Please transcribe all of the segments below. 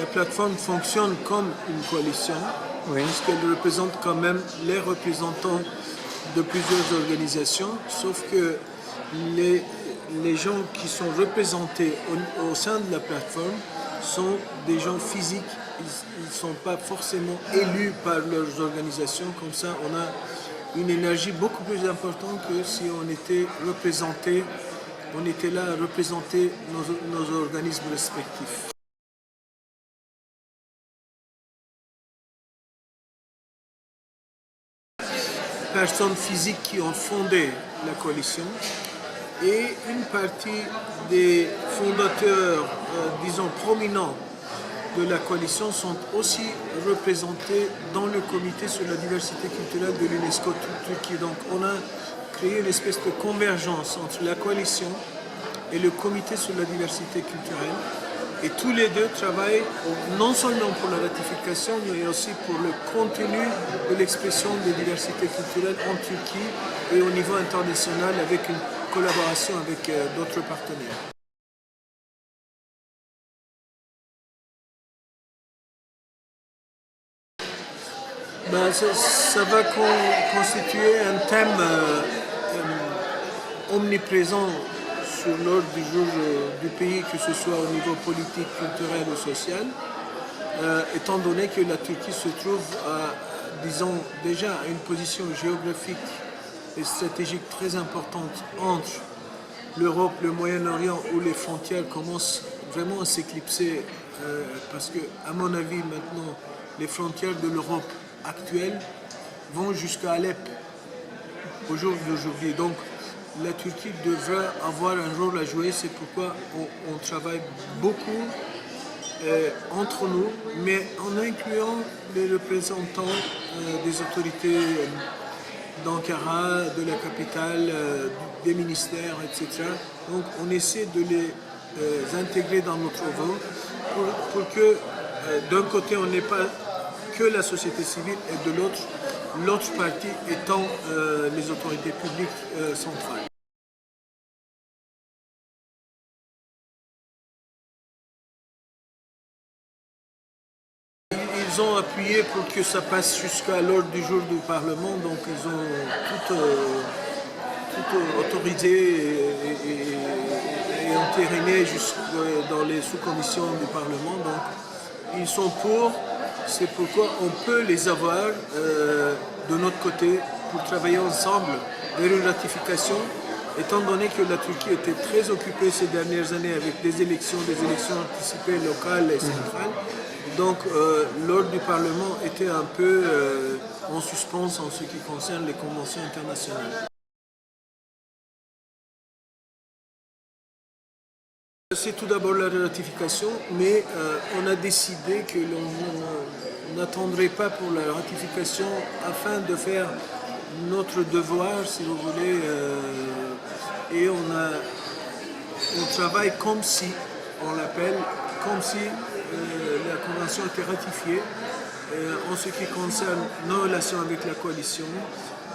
la plateforme fonctionne comme une coalition, Oui. puisqu'elle représente quand même les représentants de plusieurs organisations, sauf que les gens qui sont représentés au sein de la plateforme sont des gens physiques, ils ne sont pas forcément élus par leurs organisations. Comme ça, on a une énergie beaucoup plus importante que si on était représenté, on était là à représenter nos organismes respectifs. Personnes physiques qui ont fondé la coalition et une partie des fondateurs, disons, prominents de la coalition sont aussi représentés dans le comité sur la diversité culturelle de l'UNESCO Turquie. Donc on a créé une espèce de convergence entre la coalition et le comité sur la diversité culturelle. Et tous les deux travaillent non seulement pour la ratification, mais aussi pour le contenu de l'expression des diversités culturelles en Turquie et au niveau international avec une collaboration avec d'autres partenaires. Ben, ça va constituer un thème omniprésent sur l'ordre du jour du pays, que ce soit au niveau politique, culturel ou social, étant donné que la Turquie se trouve disons, déjà à une position géographique et stratégique très importante entre l'Europe, le Moyen-Orient, où les frontières commencent vraiment à s'éclipser, parce que, à mon avis, maintenant, les frontières de l'Europe actuelle vont jusqu'à Alep au jour d'aujourd'hui. Donc, la Turquie devrait avoir un rôle à jouer, c'est pourquoi on travaille beaucoup entre nous, mais en incluant les représentants des autorités d'Ankara, de la capitale, des ministères, etc. Donc on essaie de les intégrer dans nos travaux pour que d'un côté on n'ait pas que la société civile et de l'autre partie étant les autorités publiques centrales. Ils ont appuyé pour que ça passe jusqu'à l'ordre du jour du Parlement, donc ils ont tout autorisé et entériné dans les sous-commissions du Parlement. Donc ils sont pour, c'est pourquoi on peut les avoir de notre côté pour travailler ensemble vers une ratification, étant donné que la Turquie était très occupée ces dernières années avec des élections anticipées locales et centrales. Donc l'ordre du Parlement était un peu en suspens en ce qui concerne les conventions internationales. C'est tout d'abord la ratification, mais on a décidé que l'on n'attendrait pas pour la ratification afin de faire notre devoir, si vous voulez, et on travaille comme si, on l'appelle, comme si la convention était ratifiée en ce qui concerne nos relations avec la coalition,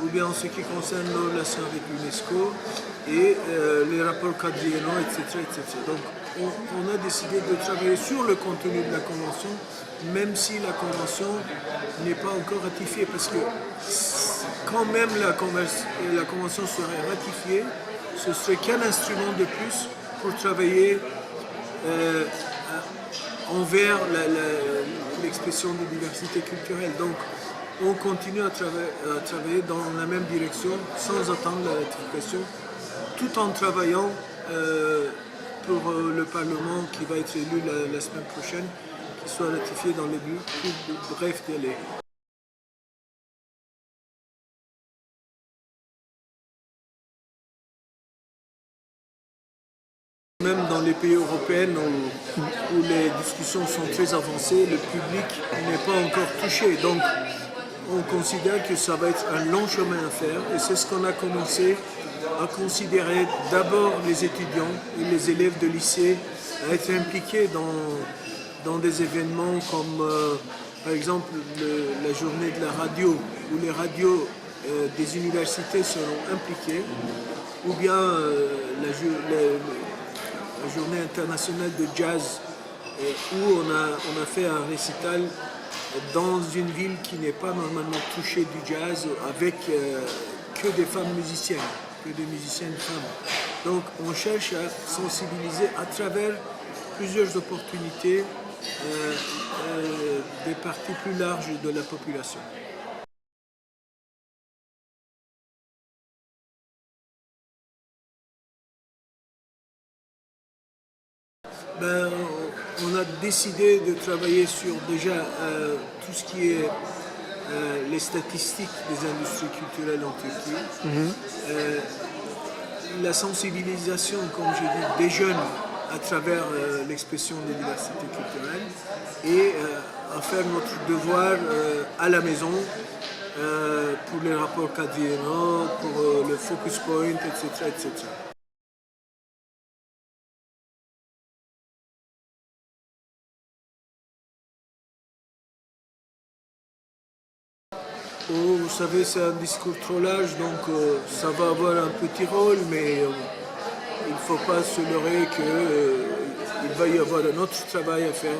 ou bien en ce qui concerne nos relations avec l'UNESCO et les rapports quadriennaux, etc., etc. Donc on a décidé de travailler sur le contenu de la convention, même si la convention n'est pas encore ratifiée, parce que quand même la convention serait ratifiée, ce serait qu'un instrument de plus pour travailler envers l'expression de diversité culturelle. Donc, on continue à travailler dans la même direction sans attendre la ratification, tout en travaillant pour le Parlement qui va être élu la semaine prochaine, qui soit ratifié dans les plus brefs délais. Même dans les pays européens où les discussions sont très avancées, le public n'est pas encore touché. Donc on considère que ça va être un long chemin à faire et c'est ce qu'on a commencé à considérer d'abord les étudiants et les élèves de lycée à être impliqués dans des événements comme par exemple la journée de la radio où les radios des universités seront impliquées ou bien la journée internationale de jazz où on a fait un récital dans une ville qui n'est pas normalement touchée du jazz, avec que des femmes musiciennes, que des musiciennes femmes. Donc on cherche à sensibiliser à travers plusieurs opportunités des parties plus larges de la population. Ben, on a décidé de travailler sur déjà tout ce qui est les statistiques des industries culturelles en Turquie, la sensibilisation, comme je dis, des jeunes à travers l'expression des diversités culturelles, et à faire notre devoir à la maison pour les rapports quadriennaux, pour le focus point, etc., etc. Oh, vous savez, c'est un discours trop large, donc ça va avoir un petit rôle, mais il ne faut pas se leurrer qu'il va y avoir un autre travail à faire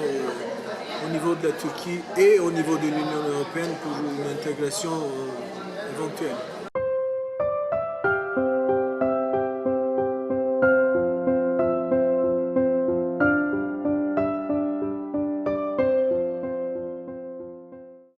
au niveau de la Turquie et au niveau de l'Union européenne pour une intégration éventuelle.